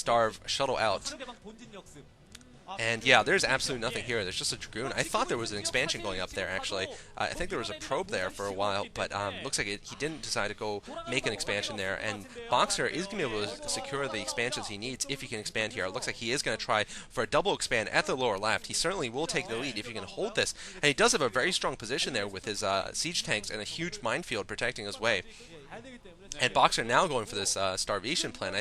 starve Shuttle out. And yeah, there's absolutely nothing here. There's just a Dragoon. I thought there was an expansion going up there, actually. I think there was a probe there for a while, but looks like he didn't decide to go make an expansion there. And Boxer is going to be able to secure the expansions he needs if he can expand here. It looks like he is going to try for a double expand at the lower left. He certainly will take the lead if he can hold this. And he does have a very strong position there with his siege tanks and a huge minefield protecting his way. And Boxer now going for this starvation plan.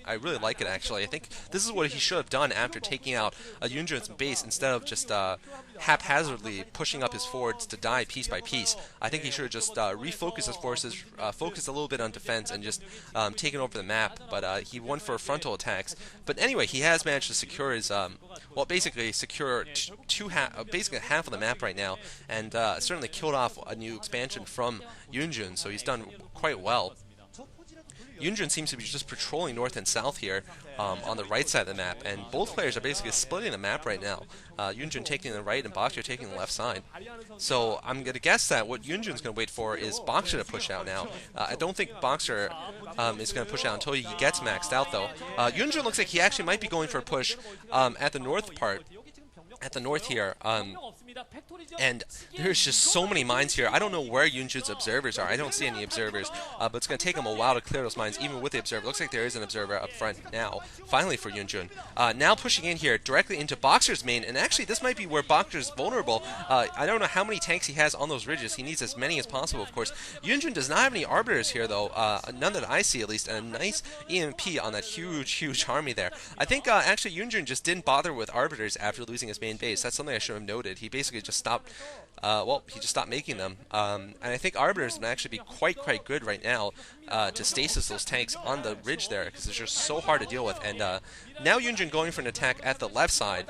I really like it, actually. I think this is what he should have done after taking out YoonJong's base instead of just haphazardly pushing up his forwards to die piece by piece. I think he should have just refocused his forces, focused a little bit on defense, and just taken over the map. But he went for frontal attacks. But anyway, he has managed to secure his, well, basically secure basically half of the map right now, and certainly killed off a new expansion from YoonJong, so he's done quite well. YoonJong seems to be just patrolling north and south here on the right side of the map, and both players are basically splitting the map right now. YoonJong taking the right and Boxer taking the left side. So I'm going to guess that what YoonJong's going to wait for is Boxer to push out now. I don't think Boxer is going to push out until he gets maxed out, though. YoonJong looks like he actually might be going for a push at the north part. At the north here, and there's just so many mines here. I don't know where YoonJong's observers are. I don't see any observers, but it's going to take him a while to clear those mines, even with the observer. Looks like there is an observer up front now, finally for YoonJong. Now pushing in here directly into Boxer's main, and actually this might be where Boxer's vulnerable. I don't know how many tanks he has on those ridges. He needs as many as possible, of course. YoonJong does not have any arbiters here, though, none that I see at least, and a nice EMP on that huge army there. I think actually YoonJong just didn't bother with arbiters after losing his main base. That's something I should have noted. He basically just stopped, he just stopped making them. And I think arbiters would actually be quite good right now to stasis those tanks on the ridge there, because it's just so hard to deal with. And now YoonJong going for an attack at the left side.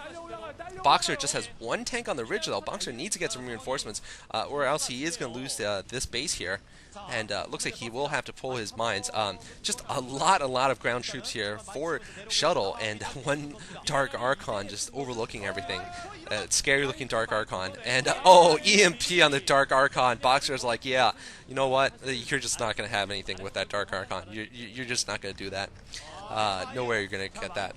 Boxer just has one tank on the ridge, though. Boxer needs to get some reinforcements, or else he is going to lose this base here. And looks like he will have to pull his mines. Just a lot of ground troops here for Shuttle, and one Dark Archon just overlooking everything. Scary looking Dark Archon. And oh, EMP on the Dark Archon. Boxer's like, yeah, you know what? You're just not going to have anything with that Dark Archon. You're just not going to do that. Nowhere you're going to get that.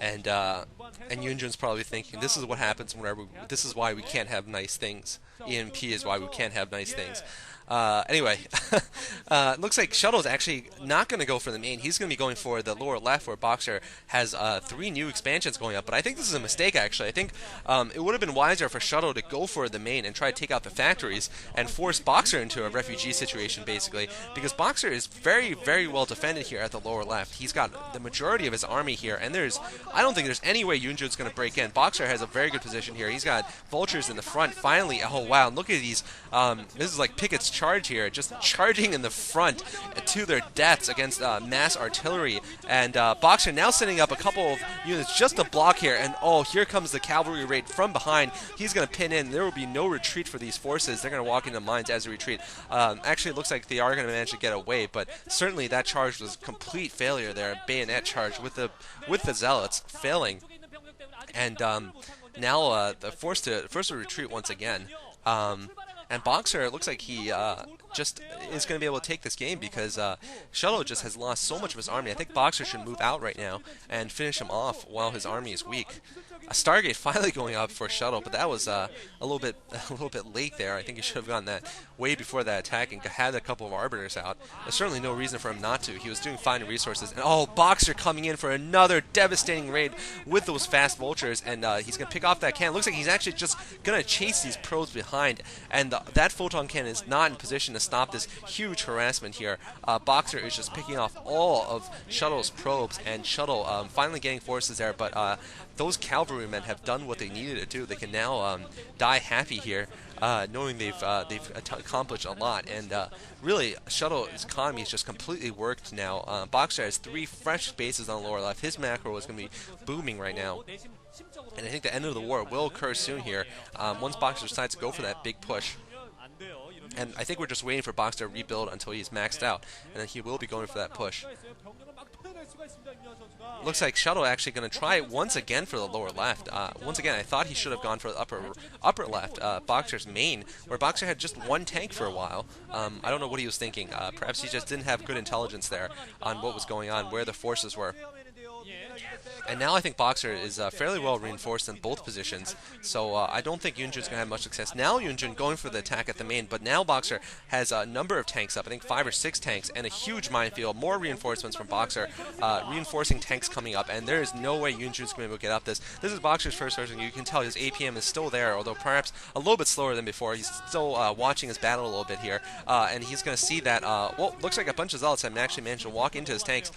And YoonJong's probably thinking, this is what happens whenever. This is why we can't have nice things. EMP is why we can't have nice things. Anyway, looks like Shuttle's actually not going to go for the main. He's going to be going for the lower left, where Boxer has 3 new expansions going up. But I think this is a mistake, actually. I think it would have been wiser for Shuttle to go for the main and try to take out the factories and force Boxer into a refugee situation, basically, because Boxer is very well defended here at the lower left. He's got the majority of his army here, and I don't think there's any way YoonJong's going to break in. Boxer has a very good position here. He's got vultures in the front. Finally, oh wow, and look at these. This is like Pickett's charge here, just charging in the front to their deaths against mass artillery. And Boxer now setting up a couple of units just to block here, and oh, here comes the cavalry raid from behind. He's going to pin in. There will be no retreat for these forces. They're going to walk into mines as a retreat. Actually, it looks like they are going to manage to get away, but certainly that charge was complete failure there. Bayonet charge with the Zealots failing, and now the forced to retreat once again. And Boxer, it looks like he just is going to be able to take this game, because Shuttle just has lost so much of his army. I think Boxer should move out right now and finish him off while his army is weak. A Stargate finally going up for Shuttle, but that was a little bit late there. I think he should have gotten that way before that attack and had a couple of arbiters out. There's certainly no reason for him not to. He was doing fine in resources. And oh, Boxer coming in for another devastating raid with those fast vultures, and he's going to pick off that cannon. Looks like he's actually just going to chase these probes behind, and that photon cannon is not in position to stop this huge harassment here. Boxer is just picking off all of Shuttle's probes, and Shuttle finally getting forces there, but those cavalrymen have done what they needed to do. They can now die happy here, knowing they've accomplished a lot. And really, Shuttle's economy is just completely worked now. Boxer has 3 fresh bases on the lower left. His macro is going to be booming right now. And I think the end of the war will occur soon here, once Boxer decides to go for that big push. And I think we're just waiting for Boxer to rebuild until he's maxed out, and then he will be going for that push. Looks like Shuttle actually going to try it once again for the lower left. Once again, I thought he should have gone for the upper left, Boxer's main, where Boxer had just one tank for a while. I don't know what he was thinking. Perhaps he just didn't have good intelligence there on what was going on, where the forces were. And now I think Boxer is fairly well reinforced in both positions, so I don't think YoonJong's going to have much success. Now YoonJong going for the attack at the main, but now Boxer has a number of tanks up, I think 5 or 6 tanks, and a huge minefield, more reinforcements from Boxer, reinforcing tanks coming up, and there is no way YoonJong's going to be able to get up this. This is Boxer's first person. You can tell his APM is still there, although perhaps a little bit slower than before. He's still watching his battle a little bit here, and he's going to see that, well, looks like a bunch of Zealots have actually managed to walk into his tanks.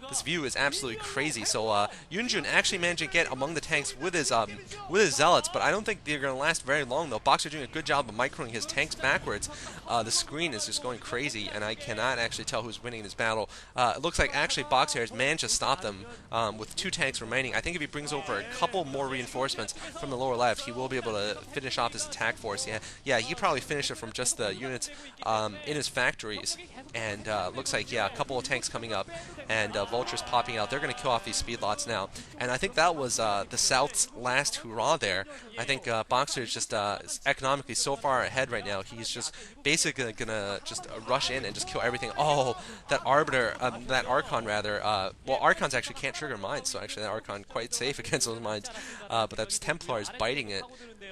This view is absolutely crazy, so YoonJong actually managed to get among the tanks with his Zealots, but I don't think they're going to last very long, though. Boxer doing a good job of microing his tanks backwards. The screen is just going crazy, and I cannot actually tell who's winning this battle. It looks like actually Boxer has managed to stop them with 2 tanks remaining. I think if he brings over a couple more reinforcements from the lower left, he will be able to finish off this attack force. Yeah, he probably finished it from just the units in his factories, and looks like, yeah, a couple of tanks coming up, and Vultures popping out. They're going to kill off these speedlots now, and I think that was the South's last hurrah there. I think Boxer is just economically so far ahead right now. He's just basically going to just rush in and just kill everything. Oh, that Arbiter, that Archon rather, well, Archons actually can't trigger mines, so actually that Archon quite safe against those mines, but that's Templars biting it.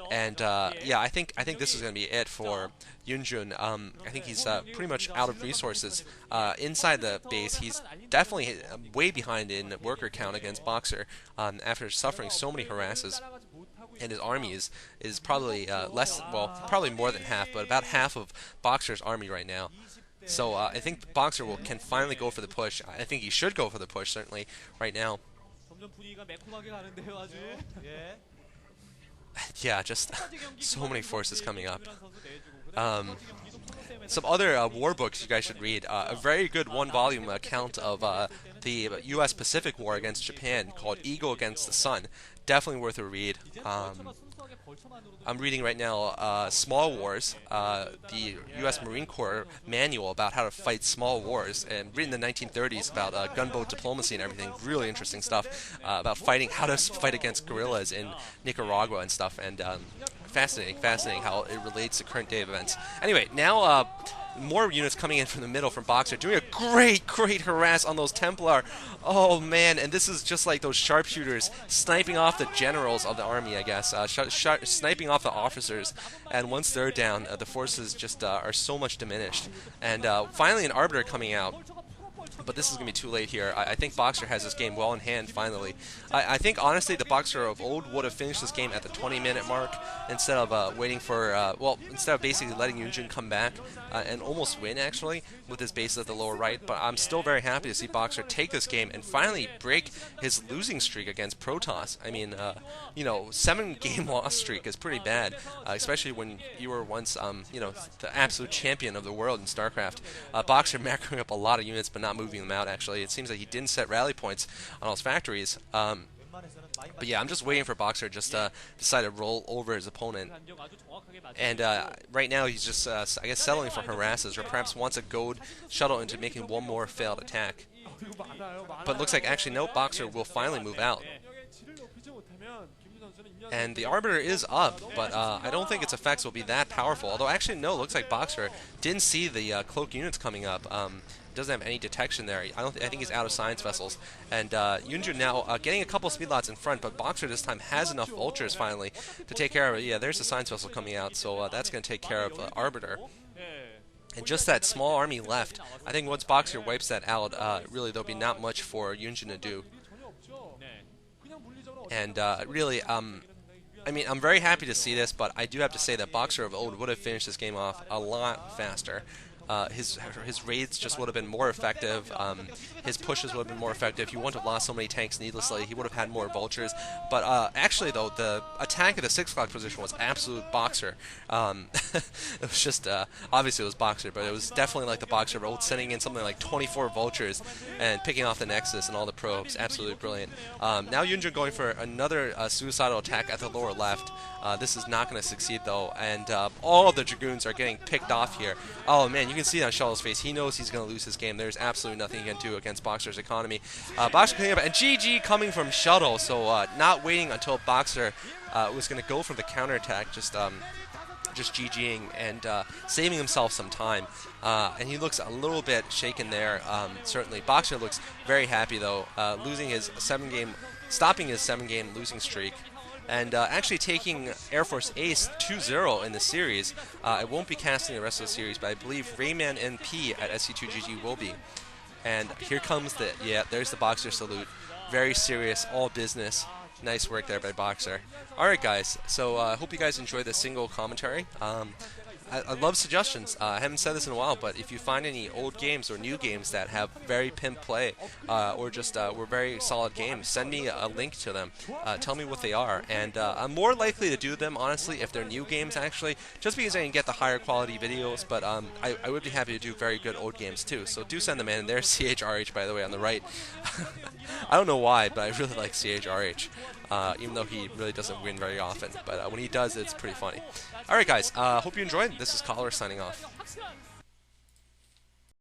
And yeah, I think this is going to be it for YoonJong. I think he's pretty much out of resources inside the base. He's definitely way behind in worker count against Boxer after suffering so many harasses. And his army is probably less, well, probably more than half, but about half of Boxer's army right now. So I think Boxer can finally go for the push. I think he should go for the push, certainly, right now. Yeah, just so many forces coming up. Some other war books you guys should read. A very good 1-volume account of the U.S. Pacific War against Japan called Eagle Against the Sun. Definitely worth a read. I'm reading right now Small Wars, the U.S. Marine Corps manual about how to fight small wars, and written in the 1930s about gunboat diplomacy and everything. Really interesting stuff about fighting, how to fight against guerrillas in Nicaragua and stuff, and fascinating how it relates to current day events. Anyway, now more units coming in from the middle from Boxer, doing a great harass on those Templar. Oh man, and this is just like those sharpshooters sniping off the generals of the army, I guess, sniping off the officers, and once they're down, the forces just are so much diminished. And finally an Arbiter coming out. But this is going to be too late here. I think Boxer has this game well in hand, finally. I think, honestly, the Boxer of old would have finished this game at the 20-minute mark instead of waiting for, well, instead of basically letting YoonJong come back and almost win, actually, with his base at the lower right. But I'm still very happy to see Boxer take this game and finally break his losing streak against Protoss. I mean, you know, 7-game loss streak is pretty bad, especially when you were once, you know, the absolute champion of the world in StarCraft. Boxer macroing up a lot of units, but not moving them out, actually. It seems like he didn't set rally points on all his factories. But yeah, I'm just waiting for Boxer just to decide to roll over his opponent. And right now he's just, I guess, settling for harasses, or perhaps wants to goad Shuttle into making one more failed attack. But it looks like, actually, no, Boxer will finally move out. And the Arbiter is up, but I don't think its effects will be that powerful. Although, actually, no, looks like Boxer didn't see the cloak units coming up. Doesn't have any detection there. I think he's out of science vessels. And YoonJong now getting a couple speedlots in front, but Boxer this time has enough vultures finally to take care of it. Yeah, there's the science vessel coming out, so that's going to take care of Arbiter. And just that small army left. I think once Boxer wipes that out, really there'll be not much for YoonJong to do. And really, I mean, I'm very happy to see this, but I do have to say that Boxer of old would have finished this game off a lot faster. His raids just would have been more effective. His pushes would have been more effective. He wouldn't have lost so many tanks needlessly. He would have had more vultures. But actually, though, the attack at the 6 o'clock position was absolute Boxer. It was just, obviously it was Boxer, but it was definitely like the Boxer of old, sending in something like 24 vultures and picking off the Nexus and all the probes. Absolutely brilliant. Now YoonJong going for another suicidal attack at the lower left. This is not going to succeed, though, and all of the Dragoons are getting picked off here. Oh man, you can can see on Shuttle's face, he knows he's going to lose his game. There's absolutely nothing he can do against Boxer's economy. Boxer cleaning up, and GG coming from Shuttle, so not waiting until Boxer was going to go for the counterattack, just GGing and saving himself some time. And he looks a little bit shaken there, certainly. Boxer looks very happy, though, stopping his 7-game losing streak. And actually taking Air Force Ace 2-0 in the series. I won't be casting the rest of the series, but I believe Rayman NP at SC2GG will be. And here comes there's the Boxer salute. Very serious, all business. Nice work there by Boxer. Alright guys, so I hope you guys enjoyed this single commentary. I love suggestions. I haven't said this in a while, but if you find any old games or new games that have very pimp play or just were very solid games, send me a link to them. Tell me what they are. And I'm more likely to do them, honestly, if they're new games, actually, just because I can get the higher quality videos. But I would be happy to do very good old games, too. So do send them in. There's CHRH, by the way, on the right. I don't know why, but I really like CHRH. Even though he really doesn't win very often. But when he does, it's pretty funny. Alright guys, hope you enjoyed. This is Cholera signing off.